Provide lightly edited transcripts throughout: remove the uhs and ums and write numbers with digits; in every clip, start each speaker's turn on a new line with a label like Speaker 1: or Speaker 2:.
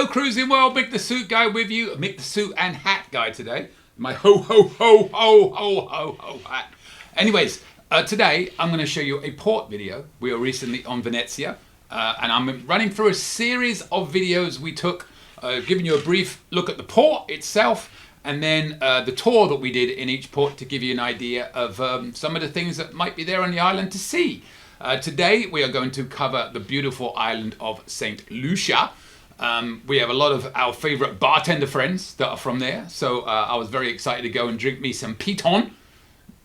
Speaker 1: Hello, Cruising World. Mick the Suit Guy with you. Mick the Suit and Hat Guy today. My ho, ho, ho, ho, ho, ho, ho hat. Anyways, today I'm going to show you a port video. We were recently on Venezia, and I'm running through a series of videos we took, giving you a brief look at the port itself, and then the tour that we did in each port to give you an idea of some of the things that might be there on the island to see. Today we are going to cover the beautiful island of St Lucia. We have a lot of our favorite bartender friends that are from there, so I was very excited to go and drink me some Piton.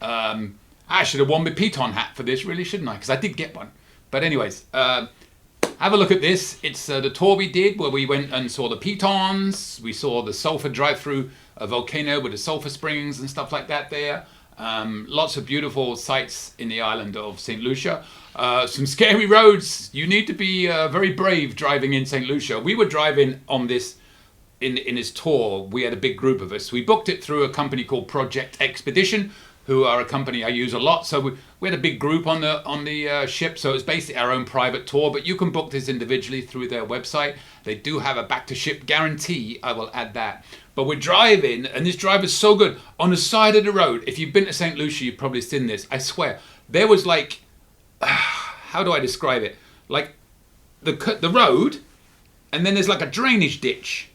Speaker 1: I should have worn my Piton hat for this, really, shouldn't I? Because I did get one. But anyways, have a look at this. It's the tour we did where we went and saw the Pitons. We saw the sulfur drive-through volcano with the sulfur springs and stuff like that there. Lots of beautiful sights in the island of St Lucia. Some scary roads. You need to be very brave driving in St Lucia. We were driving on this in this tour. We had a big group of us. We booked it through a company called Project Expedition, who are a company I use a lot. So we had a big group on the ship. So it's basically our own private tour, but you can book this individually through their website. They do have a back to ship guarantee. I will add that. But we're driving, and this drive is so good. On the side of the road, if you've been to St Lucia, you've probably seen this. I swear, there was like, how do I describe it? Like the road, and then there's like a drainage ditch.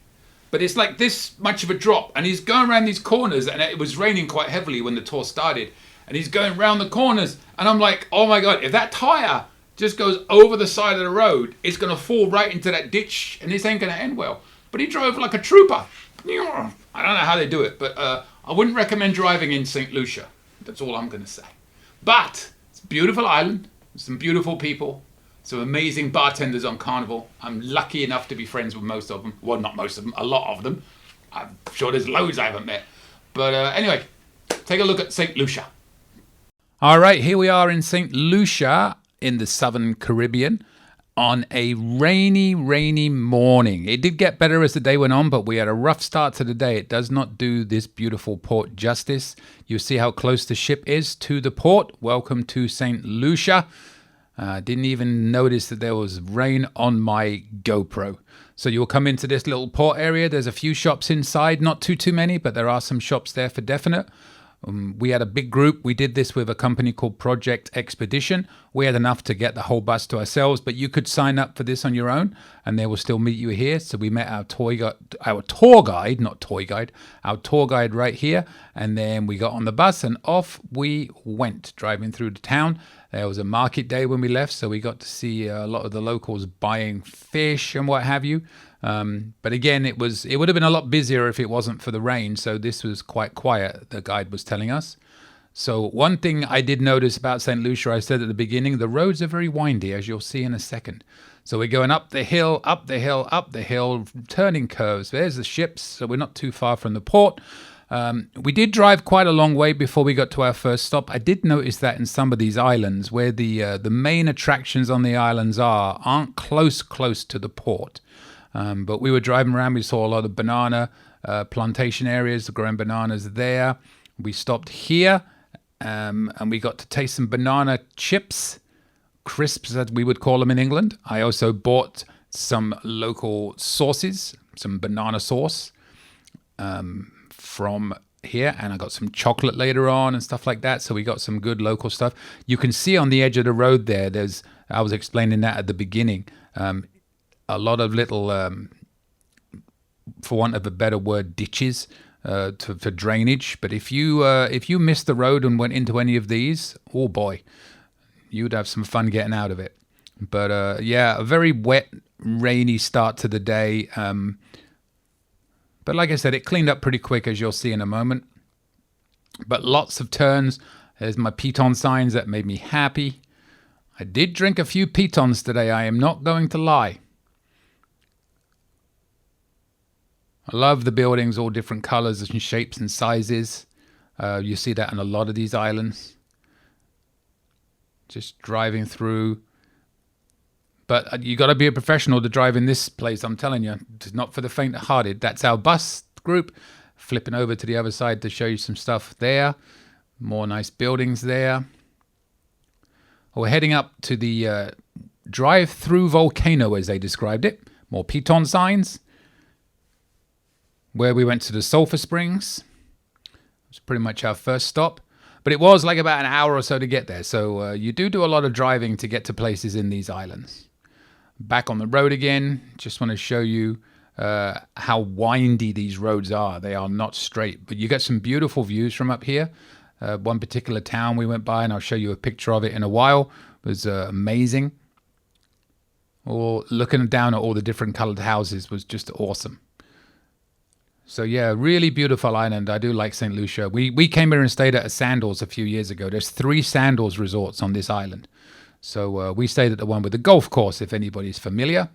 Speaker 1: But it's like this much of a drop, and he's going around these corners, and it was raining quite heavily when the tour started. And he's going around the corners, and I'm like, oh my God, if that tire just goes over the side of the road, it's going to fall right into that ditch, and this ain't going to end well. But he drove like a trooper. I don't know how they do it, but I wouldn't recommend driving in St. Lucia. That's all I'm going to say. But it's a beautiful island, some beautiful people, some amazing bartenders on Carnival. I'm lucky enough to be friends with most of them. Well, not most of them, a lot of them. I'm sure there's loads I haven't met. But anyway, take a look at St. Lucia. All right, here we are in St. Lucia in the southern Caribbean, on a rainy morning. It did get better as the day went on, but we had a rough start to the day. It does not do this beautiful port justice. You see how close the ship is to the port. Welcome to St. Lucia. Didn't even notice that there was rain on my GoPro. So you'll come into this little port area. There's a few shops inside, not too many, but there are some shops there for definite. We had a big group. We did this with a company called Project Expedition. We had enough to get the whole bus to ourselves, but you could sign up for this on your own, and they will still meet you here. So we met our tour guide right here, and then we got on the bus and off we went, driving through the town. There was a market day when we left, so we got to see a lot of the locals buying fish and what have you. But again, it would have been a lot busier if it wasn't for the rain. So this was quite quiet, the guide was telling us. So one thing I did notice about St. Lucia, I said at the beginning, the roads are very windy, as you'll see in a second. So we're going up the hill, turning curves. There's the ships, so we're not too far from the port. We did drive quite a long way before we got to our first stop. I did notice that in some of these islands, where the main attractions on the islands aren't close to the port. But we were driving around, we saw a lot of banana plantation areas, growing bananas there. We stopped here, and we got to taste some banana chips, crisps as we would call them in England. I also bought some local sauces, some banana sauce from here, and I got some chocolate later on and stuff like that. So we got some good local stuff. You can see on the edge of the road there, I was explaining that at the beginning, a lot of little, for want of a better word, ditches for drainage. But if you missed the road and went into any of these, oh boy, you'd have some fun getting out of it. But yeah, a very wet, rainy start to the day. But like I said, it cleaned up pretty quick, as you'll see in a moment. But lots of turns. There's my Piton signs that made me happy. I did drink a few Pitons today, I am not going to lie. I love the buildings, all different colors and shapes and sizes. You see that on a lot of these islands. Just driving through. But you got to be a professional to drive in this place, I'm telling you. It's not for the faint-hearted. That's our bus group. Flipping over to the other side to show you some stuff there. More nice buildings there. We're heading up to the drive-through volcano, as they described it. More Piton signs. where we went to the sulfur springs. It's pretty much our first stop, but it was like about an hour or so to get there. So you do a lot of driving to get to places in these islands. Back on the road again. Just want to show you how windy these roads are. They are not straight, but you get some beautiful views from up here. One particular town we went by, and I'll show you a picture of it in a while, was amazing. Or looking down at all the different colored houses was just awesome. So yeah, really beautiful island. I do like St Lucia. We came here and stayed at a Sandals a few years ago. There's 3 Sandals resorts on this island. So we stayed at the one with the golf course, if anybody's familiar.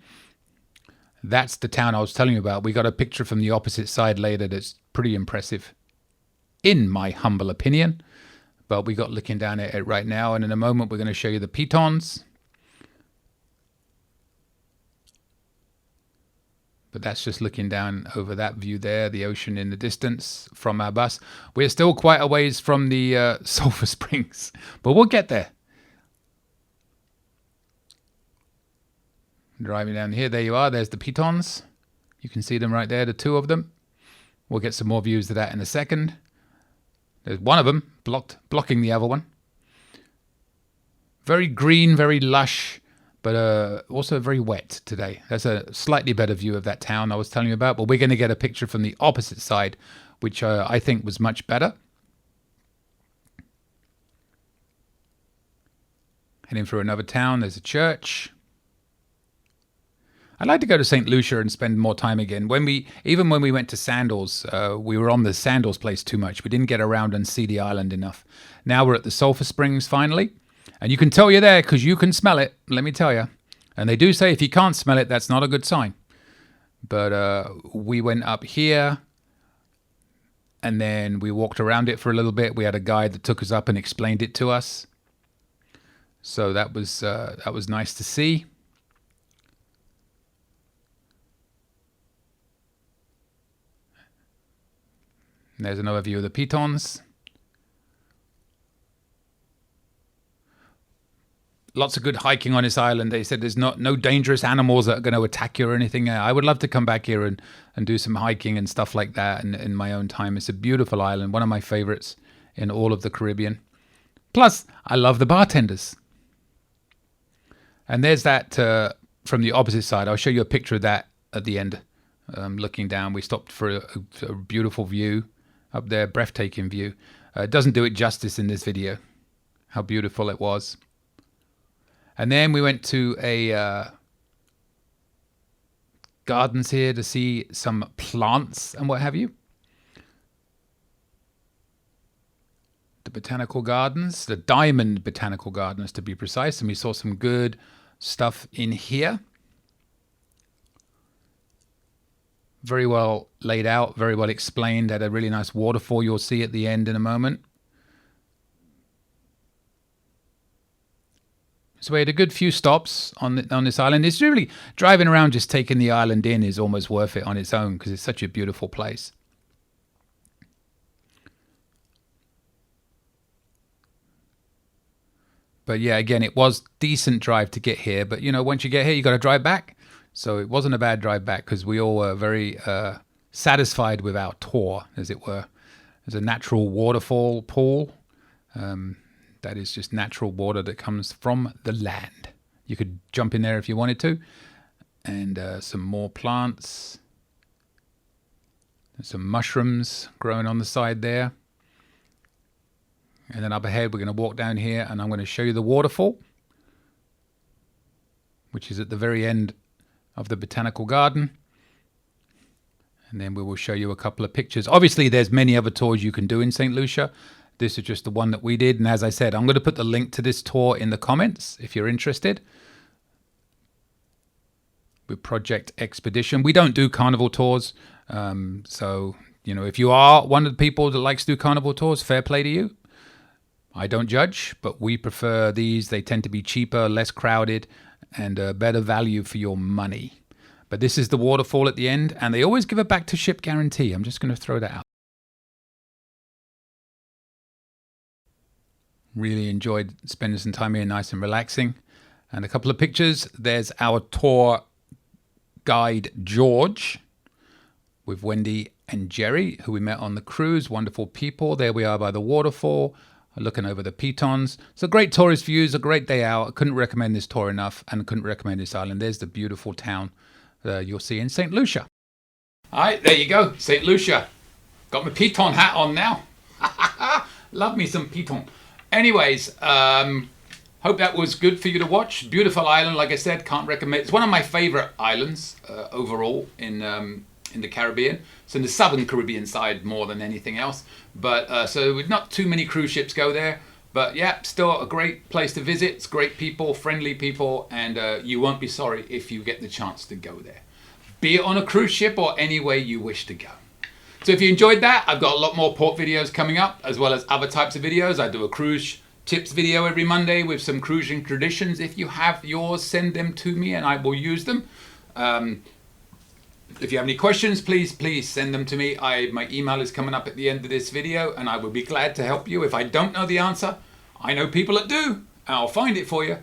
Speaker 1: That's the town I was telling you about. We got a picture from the opposite side later that's pretty impressive, in my humble opinion. But we got looking down at it right now, and in a moment we're going to show you the pitons. But that's just looking down over that view there, the ocean in the distance from our bus. We're still quite a ways from the sulfur springs, but we'll get there. Driving down here, there you are. There's the pitons. You can see them right there, the 2 of them. We'll get some more views of that in a second. There's one of them blocking the other one. Very green, very lush, but also very wet today. That's a slightly better view of that town I was telling you about, but we're going to get a picture from the opposite side, which I think was much better. Heading through another town, there's a church. I'd like to go to St Lucia and spend more time again. Even when we went to Sandals, we were on the Sandals place too much. We didn't get around and see the island enough. Now we're at the sulfur springs finally. And you can tell you're there because you can smell it, let me tell you. And they do say if you can't smell it, that's not a good sign. But we went up here, and then we walked around it for a little bit. We had a guide that took us up and explained it to us. So that was nice to see. And there's another view of the pitons. Lots of good hiking on this island. They said there's no dangerous animals that are going to attack you or anything. I would love to come back here and do some hiking and stuff like that in my own time. It's a beautiful island, one of my favorites in all of the Caribbean. Plus, I love the bartenders. And there's that from the opposite side. I'll show you a picture of that at the end. Looking down, we stopped for a beautiful view up there, breathtaking view. It doesn't do it justice in this video, how beautiful it was. And then we went to a gardens here to see some plants and what have you. The botanical gardens, the Diamond Botanical Gardens to be precise. And we saw some good stuff in here. Very well laid out, very well explained. Had a really nice waterfall you'll see at the end in a moment. So we had a good few stops on this island. It's really, driving around just taking the island in is almost worth it on its own because it's such a beautiful place. But yeah, again, it was decent drive to get here. But, you know, once you get here, you got to drive back. So it wasn't a bad drive back because we all were very satisfied with our tour, as it were. There's a natural waterfall pool. That is just natural water that comes from the land. You could jump in there if you wanted to. And some more plants. There's some mushrooms growing on the side there. And then up ahead, we're going to walk down here and I'm going to show you the waterfall, which is at the very end of the botanical garden. And then we will show you a couple of pictures. Obviously, there's many other tours you can do in St Lucia. This is just the one that we did. And as I said, I'm going to put the link to this tour in the comments if you're interested. With Project Expedition. We don't do carnival tours. So, you know, if you are one of the people that likes to do carnival tours, fair play to you. I don't judge, but we prefer these. They tend to be cheaper, less crowded, and better value for your money. But this is the waterfall at the end, and they always give a back to ship guarantee. I'm just going to throw that out. Really enjoyed spending some time here, nice and relaxing. And a couple of pictures. There's our tour guide, George, with Wendy and Jerry, who we met on the cruise. Wonderful people. There we are by the waterfall, looking over the pitons. It's a great tourist view. It's a great day out. I couldn't recommend this tour enough, and couldn't recommend this island. There's the beautiful town you'll see in St Lucia. All right, there you go, St Lucia. Got my piton hat on now. Love me some piton. Anyways, hope that was good for you to watch. Beautiful island, like I said, can't recommend. It's one of my favorite islands overall in the Caribbean. It's in the southern Caribbean side more than anything else. But so not too many cruise ships go there. But yeah, still a great place to visit. It's great people, friendly people, and you won't be sorry if you get the chance to go there. Be it on a cruise ship or any way you wish to go. So if you enjoyed that, I've got a lot more port videos coming up, as well as other types of videos. I do a cruise tips video every Monday with some cruising traditions. If you have yours, send them to me and I will use them. If you have any questions, please send them to me. My email is coming up at the end of this video, and I will be glad to help you. If I don't know the answer, I know people that do, and I'll find it for you.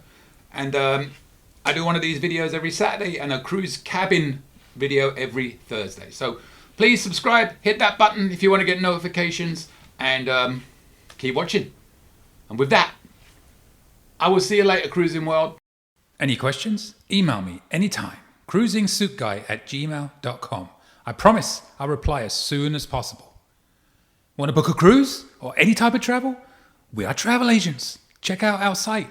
Speaker 1: And I do one of these videos every Saturday and a cruise cabin video every Thursday. So please subscribe, hit that button if you want to get notifications, and keep watching. And with that, I will see you later, Cruising World. Any questions? Email me anytime. cruisingsuitguy@gmail.com. I promise I'll reply as soon as possible. Want to book a cruise or any type of travel? We are travel agents. Check out our site,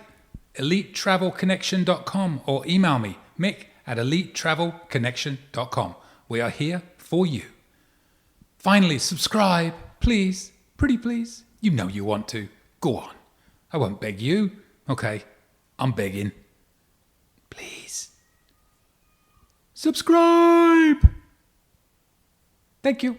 Speaker 1: elitetravelconnection.com, or email me, mick@elitetravelconnection.com. We are here for you. Finally, subscribe, please. Pretty please. You know you want to. Go on. I won't beg you. Okay, I'm begging. Please. Subscribe. Thank you.